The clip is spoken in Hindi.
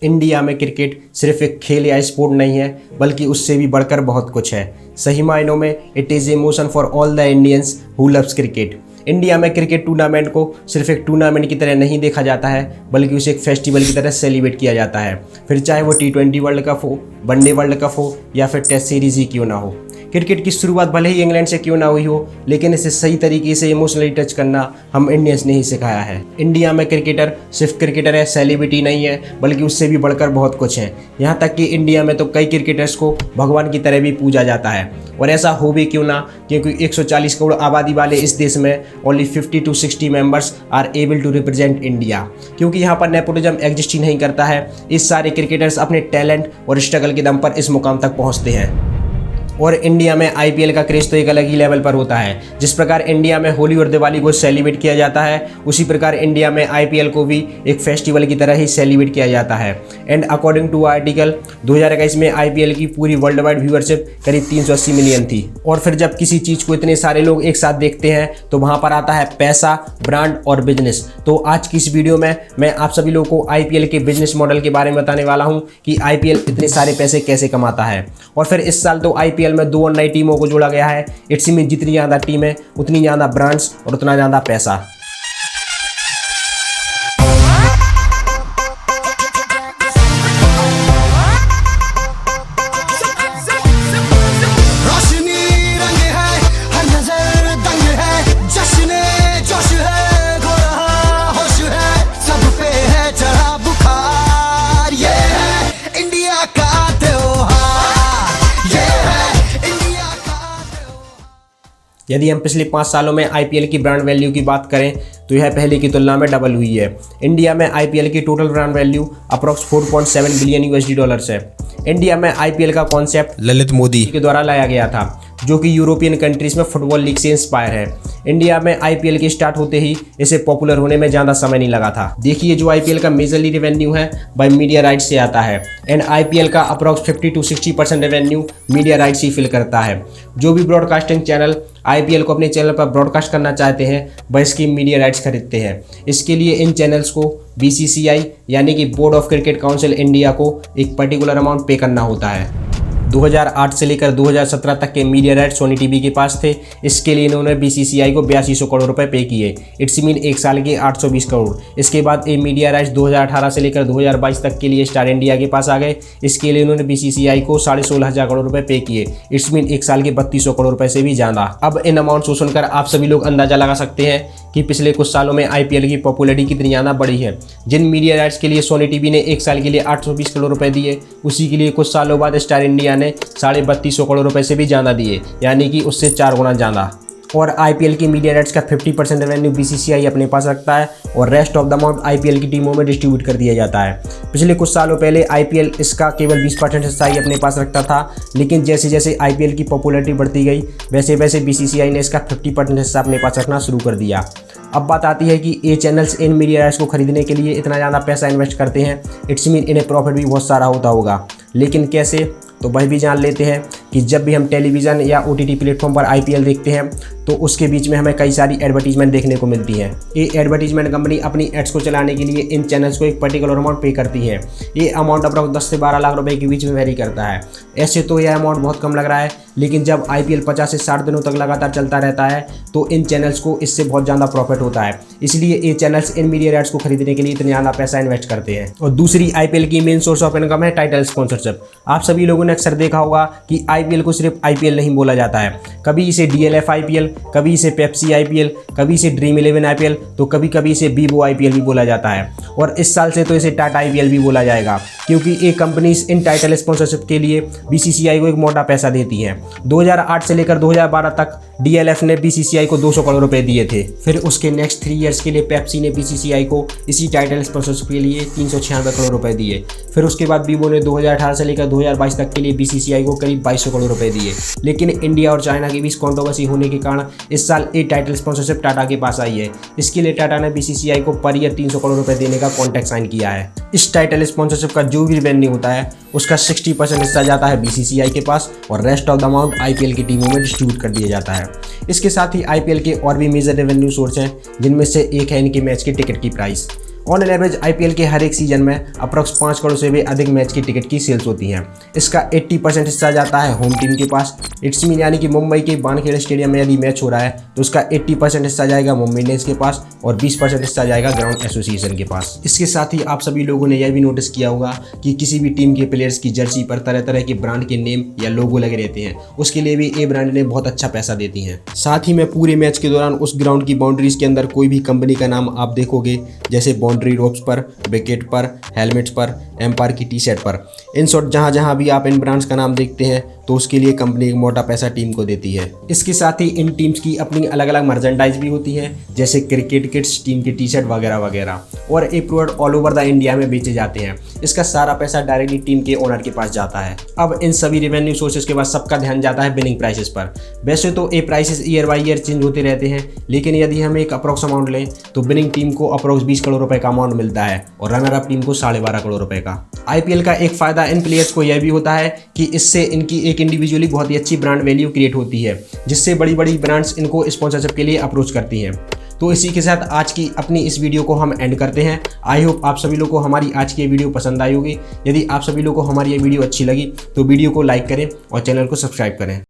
इंडिया में क्रिकेट सिर्फ एक खेल या स्पोर्ट नहीं है, बल्कि उससे भी बढ़कर बहुत कुछ है। सही मायनों में it is emotion for all the Indians who loves cricket. India में क्रिकेट टूर्नामेंट को सिर्फ एक टूर्नामेंट की तरह नहीं देखा जाता है, बल्कि उसे एक फेस्टिवल की तरह सेलिब्रेट किया जाता है। फिर चाहे वो T20 वर्ल्ड कप हो, वनडे वर्ल्ड कप हो या फिर टेस्ट सीरीज ही क्यों ना हो। क्रिकेट की शुरुआत भले ही इंग्लैंड से क्यों ना हुई हो, लेकिन इसे सही तरीके से इमोशनली टच करना हम इंडियंस ने ही सिखाया है। इंडिया में क्रिकेटर सिर्फ क्रिकेटर है, सेलिब्रिटी नहीं है, बल्कि उससे भी बढ़कर बहुत कुछ है। यहाँ तक कि इंडिया में तो कई क्रिकेटर्स को भगवान की तरह भी पूजा जाता है। और ऐसा हो भी क्यों ना, क्योंकि 140 करोड़ आबादी वाले इस देश में only 50 to 60 members are able to represent India. क्योंकि यहाँ पर नेपोटिज्म एग्जिस्ट ही नहीं करता है। इस सारे क्रिकेटर्स अपने टैलेंट और स्ट्रगल के दम पर इस मुकाम तक पहुँचते हैं। और इंडिया में IPL का क्रेज़ तो एक अलग ही लेवल पर होता है। जिस प्रकार इंडिया में होली और दिवाली को सेलिब्रेट किया जाता है, उसी प्रकार इंडिया में IPL को भी एक फेस्टिवल की तरह ही सेलिब्रेट किया जाता है। एंड अकॉर्डिंग टू आर्टिकल 2021 में IPL की पूरी वर्ल्ड वाइड व्यूअरशिप करीब 380 मिलियन थी। और फिर जब किसी चीज़ को इतने सारे लोग एक साथ देखते हैं तो वहाँ पर आता है पैसा, ब्रांड और बिजनेस। तो आज की इस वीडियो में मैं आप सभी लोगों को IPL के बिजनेस मॉडल के बारे में बताने वाला हूँ कि IPL इतने सारे पैसे कैसे कमाता है। और फिर इस साल तो IPL में 2 और नई टीमों को जोड़ा गया है। इट्स मीन जितनी ज़्यादा टीमें उतनी ज़्यादा ब्रांड्स और उतना ज़्यादा पैसा। यदि हम पिछले 5 सालों में IPL की ब्रांड वैल्यू की बात करें तो यह पहले की तुलना में डबल हुई है। इंडिया में IPL की total brand value approx 4.7 billion USD है। इंडिया में IPL का कॉन्सेप्ट ललित मोदी के द्वारा लाया गया था, जो कि यूरोपियन कंट्रीज में फुटबॉल लीग से इंस्पायर है। इंडिया में IPL के स्टार्ट होते ही इसे पॉपुलर होने में ज़्यादा समय नहीं लगा था। देखिए, जो IPL का मेजरली रेवेन्यू है बाय मीडिया राइट्स से आता है। एंड IPL का approx 50 to 60% revenue media rights ही फिल करता है। जो भी ब्रॉडकास्टिंग चैनल IPL को अपने चैनल पर ब्रॉडकास्ट करना चाहते हैं, वह इसकी मीडिया राइट्स खरीदते हैं। इसके लिए इन चैनल्स को BCCI यानी कि board of cricket council India को एक पर्टिकुलर अमाउंट पे करना होता है। 2008 से लेकर 2017 तक के मीडिया राइट्स सोनी टीवी के पास थे। इसके लिए इन्होंने BCCI को 8200 करोड़ रुपए पे किए। इट्स मीन एक साल के 820 करोड़। इसके बाद ये मीडिया राइट्स 2018 से लेकर 2022 तक के लिए स्टार इंडिया के पास आ गए। इसके लिए इन्होंने BCCI को 16,500 करोड़ रुपए पे किए। इट्स मीन एक साल के 3200 करोड़ रुपए से भी ज़्यादा। अब इन अमाउंट को सुनकर आप सभी लोग अंदाजा लगा सकते हैं कि पिछले कुछ सालों में IPL की पॉपुलरिटी कितनी ज़्यादा बढ़ी है। जिन मीडिया राइट्स के लिए सोनी टीवी ने एक साल के लिए 820 करोड़ रुपए दिए, उसी के लिए कुछ सालों बाद स्टार इंडिया ने 3250 करोड़ रुपए से भी ज़्यादा दिए, यानी कि उससे 4 गुना ज़्यादा। और IPL की मीडिया राइट्स का 50% रेवेन्यू BCCI अपने पास रखता है और rest of the amount IPL की टीमों में डिस्ट्रीब्यूट कर दिया जाता है। पिछले कुछ सालों पहले IPL इसका केवल 20% हिस्सा ही अपने पास रखता था, लेकिन जैसे जैसे IPL की पॉपुलरिटी बढ़ती गई, वैसे वैसे BCCI ने इसका 50% हिस्सा अपने पास रखना शुरू कर दिया। अब बात आती है कि ये चैनल्स इन मीडिया राइट्स को खरीदने के लिए इतना ज़्यादा पैसा इन्वेस्ट करते हैं। इट्स मीन इन्हें प्रॉफिट भी बहुत सारा होता होगा, लेकिन कैसे, तो वह भी जान लेते हैं कि जब भी हम टेलीविज़न या OTT प्लेटफॉर्म पर IPL देखते हैं तो उसके बीच में हमें कई सारी एडवर्टीजमेंट देखने को मिलती हैं। ये एडवर्टीजमेंट कंपनी अपनी एड्स को चलाने के लिए इन चैनल्स को एक पर्टिकुलर अमाउंट पे करती है। ये अमाउंट अप्रॉक्स 10 से 12 लाख रुपए के बीच में वेरी करता है। ऐसे तो यह अमाउंट बहुत कम लग रहा है, लेकिन जब IPL 50 से 60 दिनों तक लगातार चलता रहता है तो इन चैनल्स को इससे बहुत ज़्यादा प्रॉफिट होता है। इसलिए ये चैनल्स इन मीडिया राइट्स को खरीदने के लिए इतना ज़्यादा पैसा इन्वेस्ट करते हैं। और दूसरी IPL की मेन सोर्स ऑफ इनकम है टाइटल स्पॉन्सरशिप। आप सभी लोगों ने अक्सर देखा होगा कि IPL को सिर्फ IPL नहीं बोला जाता है। कभी इसे DLF IPL, कभी इसे पेप्सी IPL, कभी इसे ड्रीम 11 IPL, तो कभी कभी इसे Vivo IPL भी बोला जाता है। और इस साल से तो इसे टाटा IPL भी बोला जाएगा, क्योंकि ये कंपनीज इन टाइटल स्पॉन्सरशिप के लिए BCCI को एक मोटा पैसा देती हैं। 2008 से लेकर 2012 तक DLF ने BCCI को 200 करोड़ रुपए दिए थे। फिर उसके नेक्स्ट 3 ईयर्स के लिए पेप्सी ने BCCI को इसी टाइटल स्पॉन्सरशिप के लिए 396 करोड़ रुपए दिए। फिर उसके बाद Vivo ने 2018 से लेकर 2022 तक के लिए BCCI को करीब 2200 करोड़ रुपए दिए। लेकिन इंडिया और चाइना के बीच कंट्रोवर्सी होने के कारण इस साल ये टाइटल स्पॉन्सरशिप टाटा के पास आई है। इसके लिए टाटा ने BCCI को पर ईयर 300 करोड़ रुपए देने का कॉन्ट्रैक्ट साइन किया है। इस टाइटल स्पॉन्सरशिप का जो भी रेवेन्यू होता है उसका 60% हिस्सा जाता है BCCI के पास और rest of the amount IPL की टीमों में डिस्ट्रीब्यूट कर दिया जाता है। इसके साथ ही IPL के और भी मेजर रेवेन्यू सोर्स हैं, जिनमें से एक है इनके मैच के टिकट की price. On an average IPL के हर एक सीजन में अप्रॉक्स 5 करोड़ से भी अधिक मैच की टिकट की सेल्स होती हैं। इसका 80% हिस्सा जाता है होम टीम के पास। इट्स मीन यानी कि मुंबई के वानखेड़े स्टेडियम में यदि मैच हो रहा है तो उसका 80% हिस्सा जाएगा मुंबई इंडियंस के पास और 20% हिस्सा जाएगा ग्राउंड एसोसिएशन के पास। इसके साथ ही आप सभी लोगों ने यह भी नोटिस किया होगा कि किसी भी टीम के प्लेयर्स की जर्सी पर तरह तरह के ब्रांड के नेम या लोगो लगे रहते हैं, उसके लिए भी ए ब्रांड ने बहुत अच्छा पैसा देती हैं। साथ ही में पूरे मैच के दौरान उस ग्राउंड की बाउंड्रीज के अंदर कोई भी कंपनी का नाम आप देखोगे, जैसे बाउंड्री रोप्स पर, विकेट पर, हेलमेट्स पर, एम्पायर की टी शर्ट पर, इन शॉर्ट जहां जहां भी आप इन ब्रांड्स का नाम देखते हैं तो उसके लिए कंपनी एक मोटा पैसा टीम को देती है। इसके साथ ही इन टीम्स की अपनी अलग अलग मर्चेंडाइज भी होती है, जैसे क्रिकेट किट्स, टीम की टी शर्ट वगैरह वगैरह, और ये product all over the India में बेचे जाते हैं। इसका सारा पैसा डायरेक्टली टीम के ओनर के पास जाता है। अब इन सभी रेवेन्यू सोर्सेज के बाद सबका ध्यान जाता है बिनिंग प्राइसेस पर। वैसे तो ये prices year by year change होते रहते हैं, लेकिन यदि हम एक अप्रॉक्स अमाउंट लें तो बिनिंग टीम को अप्रॉक्स 20 करोड़ रुपए का अमाउंट मिलता है और रनर अप टीम को 12.5 करोड़ रुपए का। आईपीएल का एक फायदा इन प्लेयर्स को यह भी होता है कि इससे इनकी एक इंडिविजुअली बहुत ही अच्छी ब्रांड वैल्यू क्रिएट होती है, जिससे बड़ी बड़ी ब्रांड्स इनको स्पॉन्सरशिप के लिए अप्रोच करती हैं। तो इसी के साथ आज की अपनी इस वीडियो को हम एंड करते हैं। आई होप आप सभी लोग को हमारी आज की ये वीडियो पसंद आई होगी। यदि आप सभी लोग को हमारी ये वीडियो अच्छी लगी तो वीडियो को लाइक करें और चैनल को सब्सक्राइब करें।